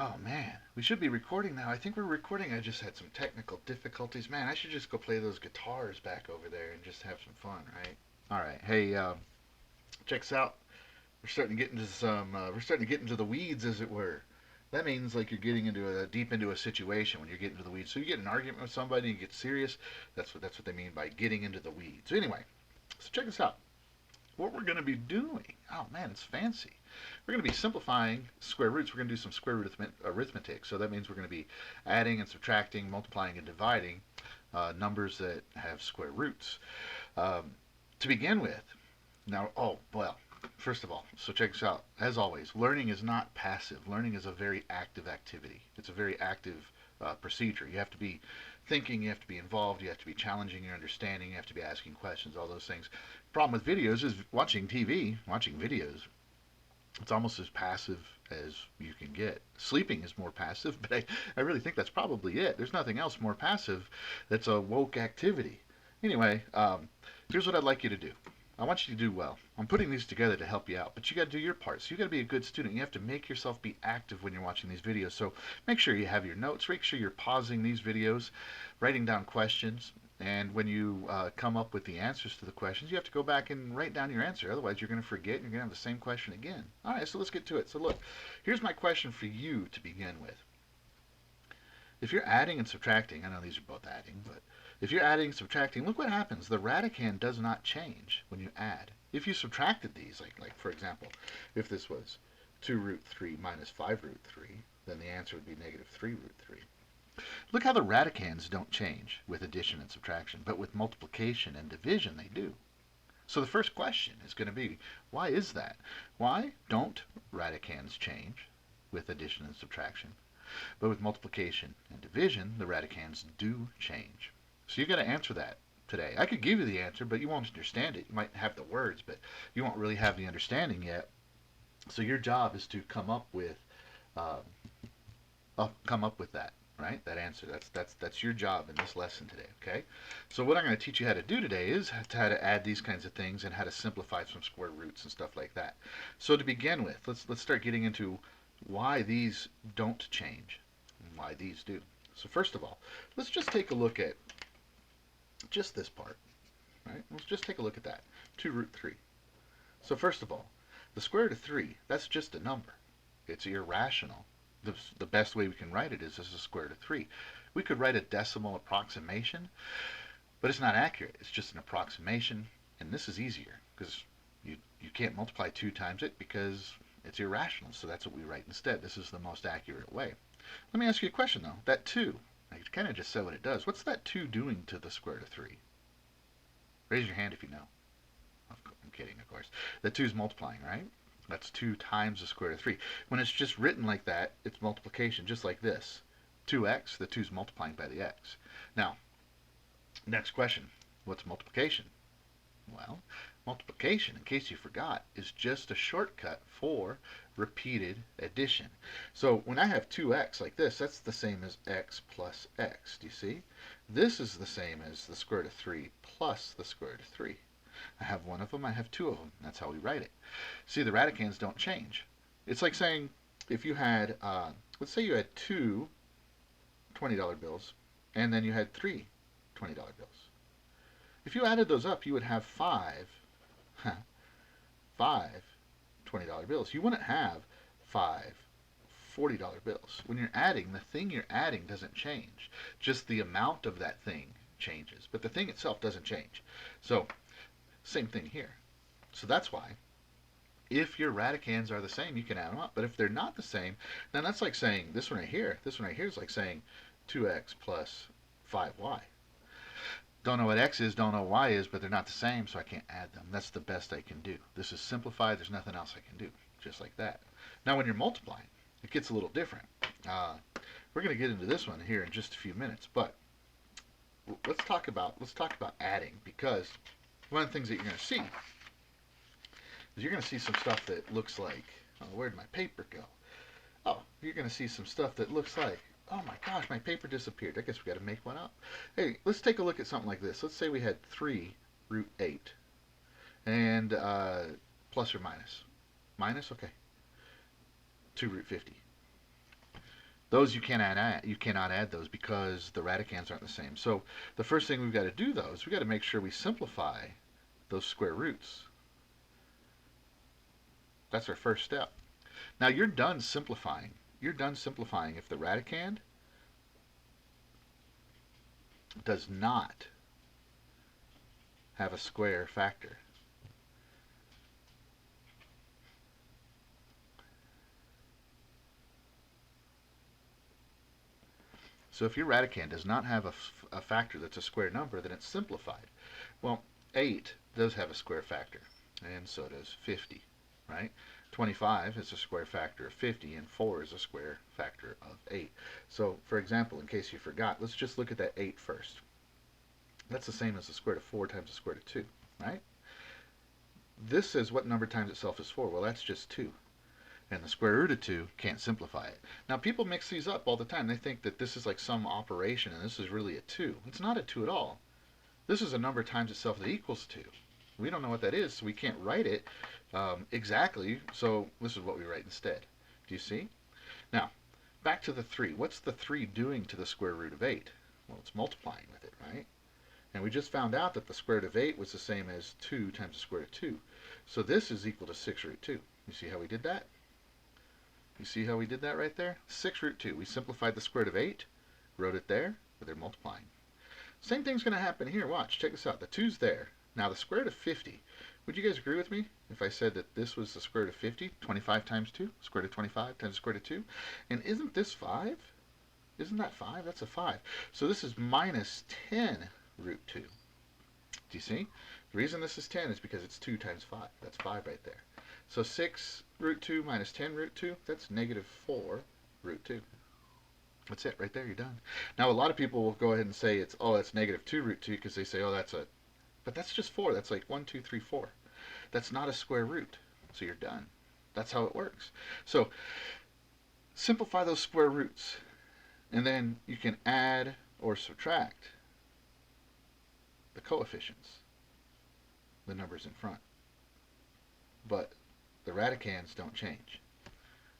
Oh man, we should be recording now. I think we're recording. I just had some technical difficulties. Man, I should just go play those guitars back over there and just have some fun, right? All right. Hey, check this out. We're starting to get into some. We're starting to get into the weeds, as it were. That means like you're getting into a deep into a situation when you're getting into the weeds. So you get in an argument with somebody, and you get serious. That's what they mean by getting into the weeds. Anyway, so check this out. What we're going to be doing. Oh man, it's fancy. We're going to be simplifying square roots. We're going to do some square root arithmetic. So that means we're going to be adding and subtracting, multiplying and dividing numbers that have square roots. Um, to begin with, now, oh, well, first of all, so check this out. As always, learning is not passive. Learning is a very active activity. It's a very active procedure. You have to be thinking, you have to be involved, you have to be challenging your understanding, you have to be asking questions, all those things. Problem with videos is watching TV, watching videos. It's almost as passive as you can get. Sleeping is more passive, but I really think that's probably it. There's nothing else more passive that's a woke activity. Anyway, here's what I'd like you to do. I want you to do well. I'm putting these together to help you out, but you got to do your part. So you got to be a good student. You have to make yourself be active when you're watching these videos. So make sure you have your notes. Make sure you're pausing these videos, writing down questions, and when you come up with the answers to the questions, you have to go back and write down your answer. Otherwise, you're going to forget and you're going to have the same question again. All right, so let's get to it. So look, here's my question for you to begin with. If you're adding and subtracting, I know these are both adding, but if you're adding and subtracting, look what happens. The radicand does not change when you add. If you subtracted these, like for example, if this was 2 root 3 minus 5 root 3, then the answer would be negative 3 root 3. Look how the radicands don't change with addition and subtraction, but with multiplication and division they do. So the first question is going to be, why is that? Why don't radicands change with addition and subtraction? But with multiplication and division, the radicands do change. So you've got to answer that today. I could give you the answer, but you won't understand it. You might have the words, but you won't really have the understanding yet. So your job is to uh, come up with that, right? That answer. That's your job in this lesson today. Okay. So what I'm going to teach you how to do today is how to add these kinds of things and how to simplify some square roots and stuff like that. So to begin with, let's start getting into why these don't change and why these do. So first of all, let's just take a look at just this part, right? Let's just take a look at that. 2 root 3. So first of all, the square root of 3, that's just a number. It's irrational. The best way we can write it is as a square root of 3. We could write a decimal approximation, but it's not accurate. It's just an approximation, and this is easier because you can't multiply 2 times it because it's irrational, so that's what we write instead. This is the most accurate way. Let me ask you a question, though. That 2, I kind of just said what it does. What's that 2 doing to the square root of 3? Raise your hand if you know. I'm kidding, of course. That 2 is multiplying, right? That's 2 times the square root of 3. When it's just written like that, it's multiplication, just like this. 2x, the 2 is multiplying by the x. Now, next question. What's multiplication? Well, multiplication, in case you forgot, is just a shortcut for repeated addition. So when I have 2x like this, that's the same as x plus x. Do you see? This is the same as the square root of 3 plus the square root of 3. I have one of them, I have 2 of them. That's how we write it. See, the radicands don't change. It's like saying if you had, let's say you had 2 $20 bills, and then you had 3 $20 bills. If you added those up, you would have 5 $20 bills. You wouldn't have 5 $40 bills. When you're adding, the thing you're adding doesn't change. Just the amount of that thing changes, but the thing itself doesn't change. So, same thing here. So that's why, if your radicands are the same, you can add them up. But if they're not the same, then that's like saying, this one right here is like saying 2x plus 5y. Don't know what x is, don't know what y is, but they're not the same, so I can't add them. That's the best I can do. This is simplified. There's nothing else I can do. Just like that. Now, when you're multiplying, it gets a little different. We're going to get into this one here in just a few minutes, but let's talk about adding, because one of the things that you're going to see is you're going to see some stuff that looks like, oh, where'd my paper go? Oh, you're going to see some stuff that looks like, oh my gosh, my paper disappeared. I guess we got to make one up. Hey, let's take a look at something like this. Let's say we had 3 root 8 and plus or minus. Minus, okay. 2 root 50. Those you cannot add. You cannot add those because the radicands aren't the same. So the first thing we've got to do, though, is we've got to make sure we simplify those square roots. That's our first step. Now you're done simplifying. You're done simplifying if the radicand does not have a square factor. So if your radicand does not have a factor that's a square number, then it's simplified. Well, 8 does have a square factor, and so does 50, right? 25 is a square factor of 50, and 4 is a square factor of 8. So, for example, in case you forgot, let's just look at that 8 first. That's the same as the square root of 4 times the square root of 2, right? This says what number times itself is 4? Well, that's just 2. And the square root of 2 can't simplify it. Now, people mix these up all the time. They think that this is like some operation, and this is really a 2. It's not a 2 at all. This is a number times itself that equals 2. We don't know what that is, so we can't write it exactly. So this is what we write instead. Do you see? Now, back to the 3. What's the 3 doing to the square root of 8? Well, it's multiplying with it, right? And we just found out that the square root of 8 was the same as 2 times the square root of 2. So this is equal to 6 root 2. You see how we did that? You see how we did that right there? 6 root 2. We simplified the square root of 8, wrote it there, but they're multiplying. Same thing's going to happen here. Watch, check this out. The 2's there. Now the square root of 50. Would you guys agree with me if I said that this was the square root of 50? 25 times 2? Square root of 25 times the square root of 2? And isn't this 5? Isn't that 5? That's a 5. So this is minus 10 root 2. Do you see? The reason this is 10 is because it's 2 times 5. That's 5 right there. So 6 root 2 minus 10 root 2, that's negative 4 root 2. That's it right there, you're done. Now a lot of people will go ahead and say that's negative 2 root 2 because they say, but that's just 4. That's like 1, 2, 3, 4. That's not a square root. So you're done. That's how it works. So simplify those square roots, and then you can add or subtract the coefficients, the numbers in front. But the radicands don't change.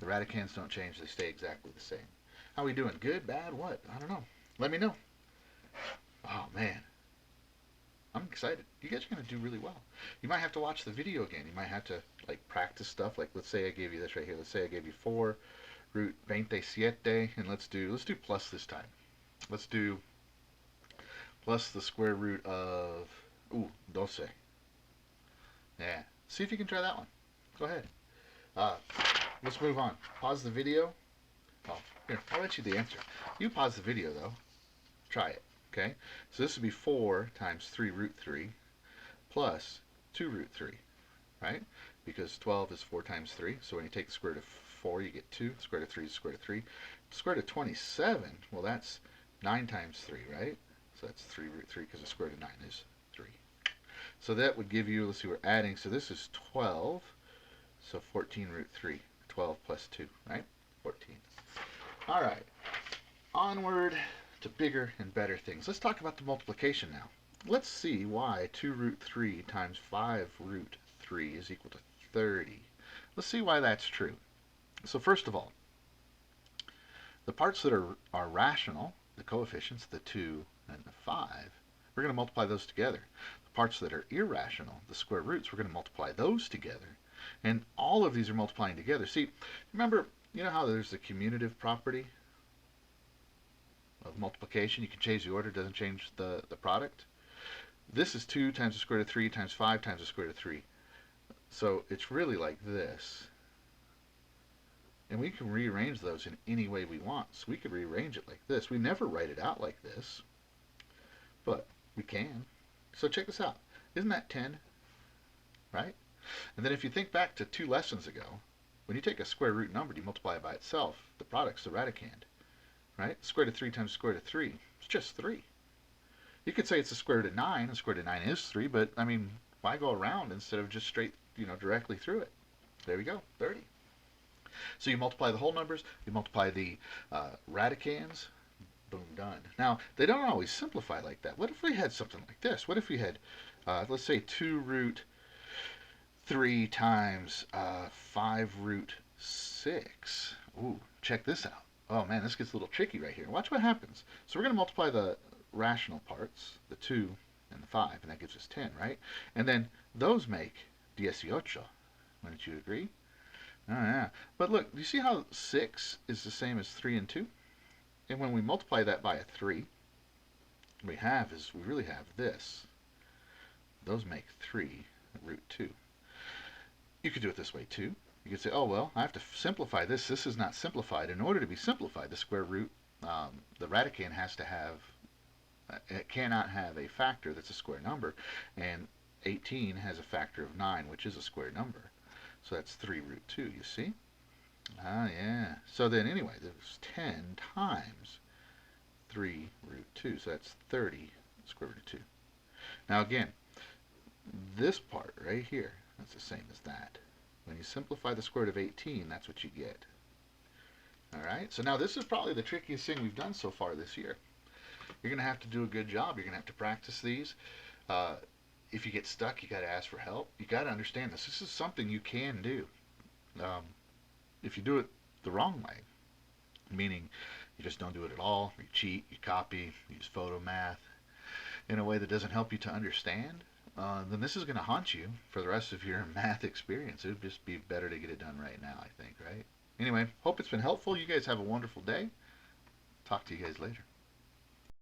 The radicands don't change. They stay exactly the same. How are we doing? Good? Bad? What? I don't know. Let me know. Oh, man. I'm excited. You guys are going to do really well. You might have to watch the video again. You might have to practice stuff. Like, let's say I gave you this right here. Let's say I gave you 4 root 27, and let's do plus this time. Let's do plus the square root of 12. Yeah. See if you can try that one. Go ahead. Let's move on. Pause the video. Oh, here, I'll let you the answer. You pause the video, though. Try it. Okay? So this would be 4 times 3 root 3 plus 2 root 3, right? Because 12 is 4 times 3. So when you take the square root of 4, you get 2. The square root of 3 is the square root of 3. The square root of 27, well, that's 9 times 3, right? So that's 3 root 3 because the square root of 9 is 3. So that would give you, let's see, we're adding. So this is 12. So 14 root 3. 12 plus 2, right? 14. All right. Onward to bigger and better things. Let's talk about the multiplication now. Let's see why 2 root 3 times 5 root 3 is equal to 30. Let's see why that's true. So first of all, the parts that are rational, the coefficients, the 2 and the 5, we're going to multiply those together. The parts that are irrational, the square roots, we're going to multiply those together. And all of these are multiplying together. See, remember, you know how there's the commutative property of multiplication? You can change the order, it doesn't change the product. This is 2 times the square root of 3 times 5 times the square root of 3. So it's really like this. And we can rearrange those in any way we want. So we could rearrange it like this. We never write it out like this, but we can. So check this out. Isn't that 10? Right? And then if you think back to 2 lessons ago, when you take a square root number and you multiply it by itself, the product's the radicand. Right? Square root of 3 times square root of 3. It's just 3. You could say it's the square root of 9, and square root of 9 is 3, but, I mean, why go around instead of just straight, directly through it? There we go, 30. So you multiply the whole numbers, you multiply the radicands, boom, done. Now, they don't always simplify like that. What if we had something like this? What if we had, let's say, 2 root 3 times 5 root 6? Ooh, check this out. Oh man, this gets a little tricky right here. Watch what happens. So we're going to multiply the rational parts, the 2 and the 5, and that gives us 10, right? And then those make 18. Wouldn't you agree? Oh yeah. But look, do you see how 6 is the same as 3 and 2? And when we multiply that by a 3, we really have this. Those make 3 root 2. You could do it this way too. You could say, oh, well, I have to simplify this. This is not simplified. In order to be simplified, the square root, the radicand has to have, it cannot have a factor that's a square number. And 18 has a factor of 9, which is a square number. So that's 3 root 2, you see? Ah, yeah. So then anyway, there's 10 times 3 root 2. So that's 30 square root of 2. Now again, this part right here, that's the same as that. When you simplify the square root of 18, that's what you get. All right, so now this is probably the trickiest thing we've done so far this year. You're going to have to do a good job. You're going to have to practice these. If you get stuck, you got to ask for help. You got to understand this. This is something you can do. Um, if you do it the wrong way, meaning you just don't do it at all, you cheat, you copy, you use photo math in a way that doesn't help you to understand, then this is going to haunt you for the rest of your math experience. It would just be better to get it done right now, I think, right? Anyway, hope it's been helpful. You guys have a wonderful day. Talk to you guys later.